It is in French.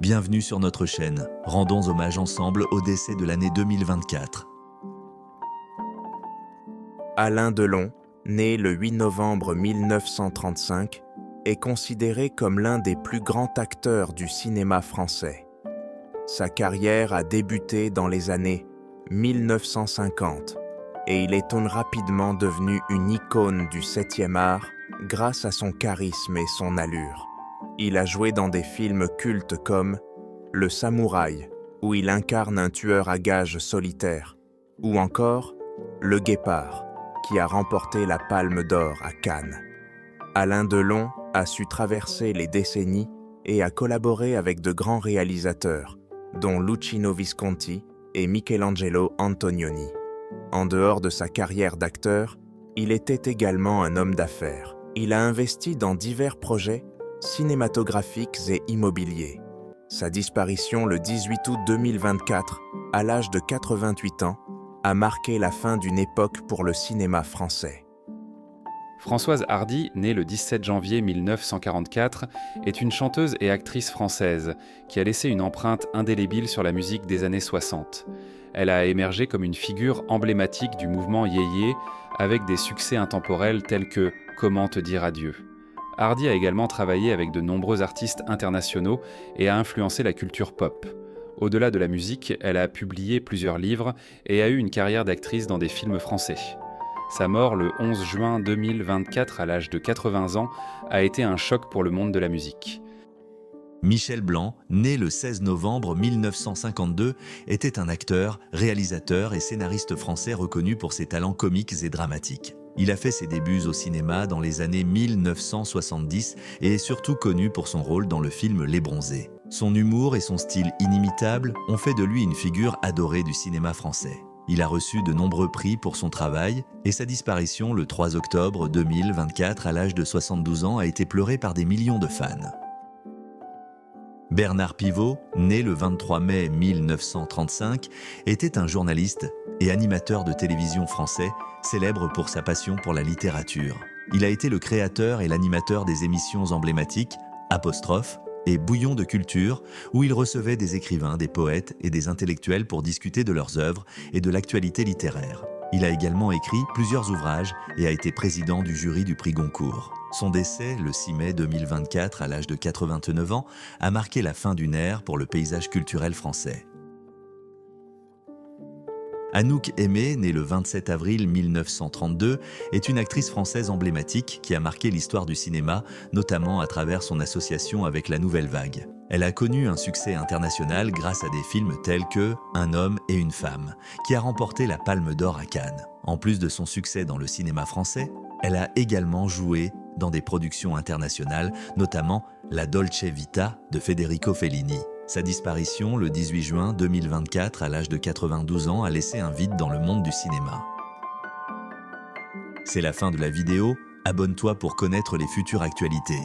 Bienvenue sur notre chaîne. Rendons hommage ensemble au décès de l'année 2024. Alain Delon, né le 8 novembre 1935, est considéré comme l'un des plus grands acteurs du cinéma français. Sa carrière a débuté dans les années 1950 et il est rapidement devenu une icône du 7e art grâce à son charisme et son allure. Il a joué dans des films cultes comme Le Samouraï, où il incarne un tueur à gages solitaire, ou encore Le Guépard, qui a remporté la Palme d'Or à Cannes. Alain Delon a su traverser les décennies et a collaboré avec de grands réalisateurs, dont Luchino Visconti et Michelangelo Antonioni. En dehors de sa carrière d'acteur, il était également un homme d'affaires. Il a investi dans divers projets cinématographiques et immobiliers. Sa disparition le 18 août 2024, à l'âge de 88 ans, a marqué la fin d'une époque pour le cinéma français. Françoise Hardy, née le 17 janvier 1944, est une chanteuse et actrice française qui a laissé une empreinte indélébile sur la musique des années 60. Elle a émergé comme une figure emblématique du mouvement yéyé avec des succès intemporels tels que « Comment te dire adieu ». Hardy a également travaillé avec de nombreux artistes internationaux et a influencé la culture pop. Au-delà de la musique, elle a publié plusieurs livres et a eu une carrière d'actrice dans des films français. Sa mort le 11 juin 2024 à l'âge de 80 ans a été un choc pour le monde de la musique. Michel Blanc, né le 16 novembre 1952, était un acteur, réalisateur et scénariste français reconnu pour ses talents comiques et dramatiques. Il a fait ses débuts au cinéma dans les années 1970 et est surtout connu pour son rôle dans le film Les Bronzés. Son humour et son style inimitable ont fait de lui une figure adorée du cinéma français. Il a reçu de nombreux prix pour son travail et sa disparition le 3 octobre 2024 à l'âge de 72 ans a été pleurée par des millions de fans. Bernard Pivot, né le 23 mai 1935, était un journaliste et animateur de télévision français, célèbre pour sa passion pour la littérature. Il a été le créateur et l'animateur des émissions emblématiques Apostrophe et Bouillon de culture, où il recevait des écrivains, des poètes et des intellectuels pour discuter de leurs œuvres et de l'actualité littéraire. Il a également écrit plusieurs ouvrages et a été président du jury du prix Goncourt. Son décès, le 6 mai 2024, à l'âge de 89 ans, a marqué la fin d'une ère pour le paysage culturel français. Anouk Aimée, née le 27 avril 1932, est une actrice française emblématique qui a marqué l'histoire du cinéma, notamment à travers son association avec la Nouvelle Vague. Elle a connu un succès international grâce à des films tels que Un homme et une femme, qui a remporté la Palme d'Or à Cannes. En plus de son succès dans le cinéma français, elle a également joué dans des productions internationales, notamment La Dolce Vita de Federico Fellini. Sa disparition le 18 juin 2024 à l'âge de 92 ans a laissé un vide dans le monde du cinéma. C'est la fin de la vidéo, abonne-toi pour connaître les futures actualités.